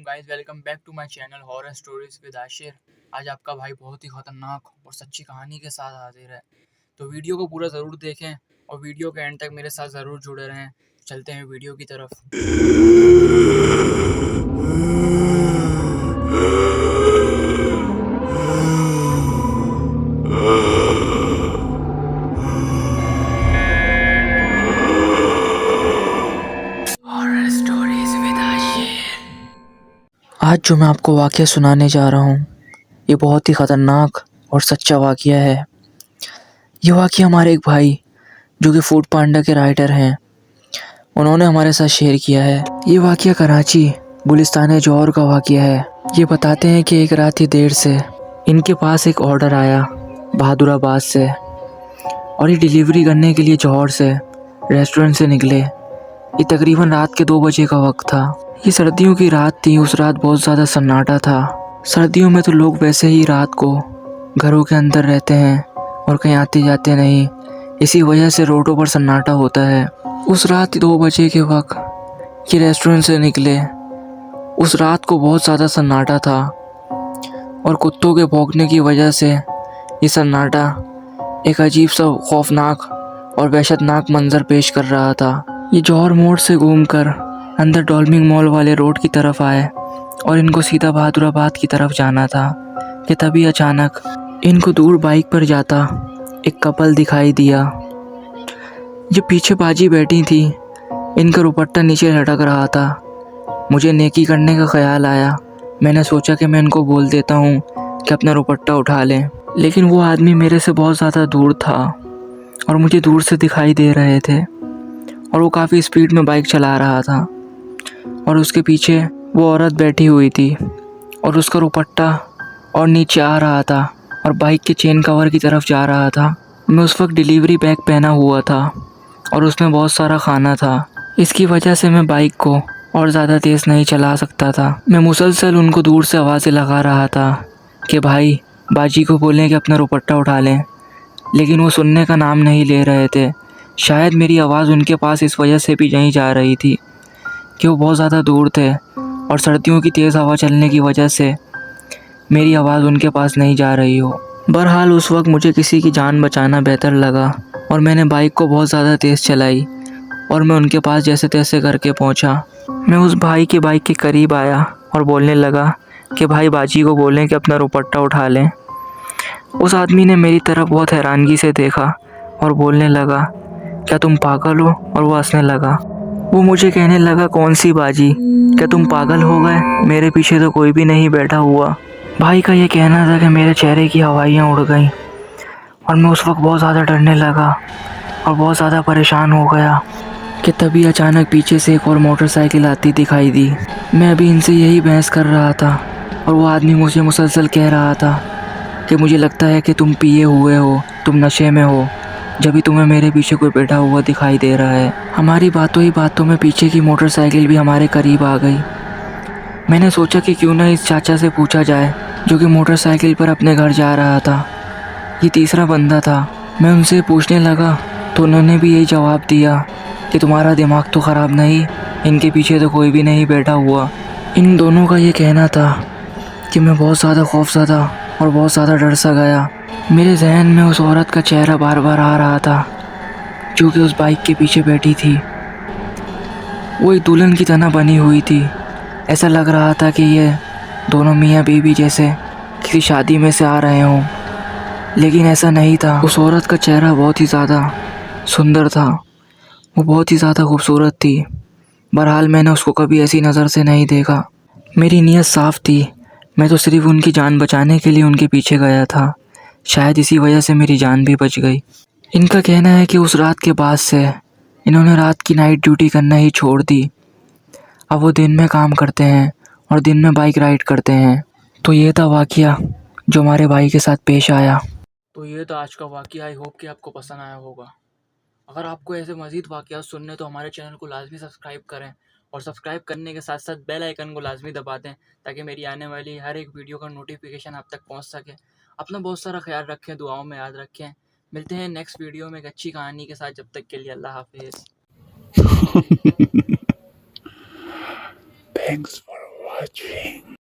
Guys, welcome back to my channel horror stories with Ashir. आज आपका भाई बहुत ही खतरनाक और सच्ची कहानी के साथ हाजिर है। तो वीडियो को पूरा ज़रूर देखें और वीडियो के एंड तक मेरे साथ ज़रूर जुड़े रहें। चलते हैं वीडियो की तरफ। Horror stories with Ashir. आज जो मैं आपको वाक़या सुनाने जा रहा हूँ, ये बहुत ही ख़तरनाक और सच्चा वाक़या है। ये वाक़या हमारे एक भाई जो कि फूड पांडा के राइटर हैं, उन्होंने हमारे साथ शेयर किया है। ये वाक़या कराची गुलिस्तान जौहर का वाक़या है। ये बताते हैं कि एक रात ही देर से इनके पास एक ऑर्डर आया बहादुराबाद से, और ये डिलीवरी करने के लिए जौहर से रेस्टोरेंट से निकले। ये तकरीबन रात के 2 बजे का वक्त था। ये सर्दियों की रात थी। उस रात बहुत ज़्यादा सन्नाटा था। सर्दियों में तो लोग वैसे ही रात को घरों के अंदर रहते हैं और कहीं आते जाते नहीं, इसी वजह से रोडों पर सन्नाटा होता है। उस रात 2 बजे के वक्त ये रेस्टोरेंट से निकले। उस रात को बहुत ज़्यादा सन्नाटा था और कुत्तों के भौंकने की वजह से ये सन्नाटा एक अजीब सा खौफनाक और वहशतनाक मंजर पेश कर रहा था। ये जौहर मोड़ से घूमकर अंदर डॉल्फिन मॉल वाले रोड की तरफ आए और इनको सीधा बहादुराबाद की तरफ जाना था कि तभी अचानक इनको दूर बाइक पर जाता एक कपल दिखाई दिया। ये पीछे बाजी बैठी थी, इनका दुपट्टा नीचे लटक रहा था। मुझे नेकी करने का ख्याल आया। मैंने सोचा कि मैं इनको बोल देता हूँ कि अपना दुपट्टा उठा लें, लेकिन वो आदमी मेरे से बहुत ज़्यादा दूर था और मुझे दूर से दिखाई दे रहे थे, और वो काफ़ी स्पीड में बाइक चला रहा था और उसके पीछे वो औरत बैठी हुई थी और उसका दुपट्टा और नीचे आ रहा था और बाइक के चेन कवर की तरफ जा रहा था। मैं उस वक्त डिलीवरी बैग पहना हुआ था और उसमें बहुत सारा खाना था। इसकी वजह से मैं बाइक को और ज़्यादा तेज़ नहीं चला सकता था। मैं मुसलसल उनको दूर से आवाज़ें लगा रहा था कि भाई बाजी को बोलें कि अपना दुपट्टा उठा लें, लेकिन वो सुनने का नाम नहीं ले रहे थे। शायद मेरी आवाज़ उनके पास इस वजह से भी नहीं जा रही थी कि वो बहुत ज़्यादा दूर थे और सर्दियों की तेज़ हवा चलने की वजह से मेरी आवाज़ उनके पास नहीं जा रही हो। बहरहाल उस वक्त मुझे किसी की जान बचाना बेहतर लगा और मैंने बाइक को बहुत ज़्यादा तेज़ चलाई और मैं उनके पास जैसे तैसे करके पहुंचा। मैं उस भाई की बाइक के करीब आया और बोलने लगा कि भाई बाजी को बोलें कि अपना दुपट्टा उठा लें। उस आदमी ने मेरी तरफ बहुत हैरानगी से देखा और बोलने लगा, क्या तुम पागल हो? और वो हंसने लगा। वो मुझे कहने लगा, कौन सी बाजी? क्या तुम पागल हो गए? मेरे पीछे तो कोई भी नहीं बैठा हुआ। भाई का ये कहना था कि मेरे चेहरे की हवाइयाँ उड़ गईं और मैं उस वक्त बहुत ज़्यादा डरने लगा और बहुत ज़्यादा परेशान हो गया कि तभी अचानक पीछे से एक और मोटरसाइकिल आती दिखाई दी। मैं अभी इनसे यही बहस कर रहा था और वो आदमी मुझे मुसलसल कह रहा था कि मुझे लगता है कि तुम पिए हुए हो, तुम नशे में हो, जब भी तुम्हें मेरे पीछे कोई बैठा हुआ दिखाई दे रहा है। हमारी बातों ही बातों में पीछे की मोटरसाइकिल भी हमारे करीब आ गई। मैंने सोचा कि क्यों ना इस चाचा से पूछा जाए जो कि मोटरसाइकिल पर अपने घर जा रहा था। ये तीसरा बंदा था। मैं उनसे पूछने लगा तो उन्होंने भी यही जवाब दिया कि तुम्हारा दिमाग तो ख़राब नहीं, इनके पीछे तो कोई भी नहीं बैठा हुआ। इन दोनों का ये कहना था कि मैं बहुत ज़्यादा खौफज़दा और बहुत ज़्यादा डर सा गया। मेरे जहन में उस औरत का चेहरा बार बार आ रहा था जो कि उस बाइक के पीछे बैठी थी। वो एक दुल्हन की तरह बनी हुई थी। ऐसा लग रहा था कि ये दोनों मियाँ बीवी जैसे किसी शादी में से आ रहे हों, लेकिन ऐसा नहीं था। उस औरत का चेहरा बहुत ही ज़्यादा सुंदर था, वो बहुत ही ज़्यादा खूबसूरत थी। बहरहाल मैंने उसको कभी ऐसी नज़र से नहीं देखा। मेरी नीयत साफ़ थी, मैं तो सिर्फ उनकी जान बचाने के लिए उनके पीछे गया था। शायद इसी वजह से मेरी जान भी बच गई। इनका कहना है कि उस रात के बाद से इन्होंने रात की नाइट ड्यूटी करना ही छोड़ दी। अब वो दिन में काम करते हैं और दिन में बाइक राइड करते हैं। तो ये था वाक़या जो हमारे भाई के साथ पेश आया। तो ये था आज का वाक़या। आई होप कि आपको पसंद आया होगा। अगर आपको ऐसे मज़ीद वाक़यात सुनने तो हमारे चैनल को लाजमी सब्सक्राइब करें और सब्सक्राइब करने के साथ साथ बेल आइकन को लाजमी दबा दें ताकि मेरी आने वाली हर एक वीडियो का नोटिफिकेशन आप तक पहुंच सके। अपना बहुत सारा ख्याल रखें, दुआओं में याद रखें। मिलते हैं नेक्स्ट वीडियो में एक अच्छी कहानी के साथ। जब तक के लिए अल्लाह हाफिज़। Thanks for watching.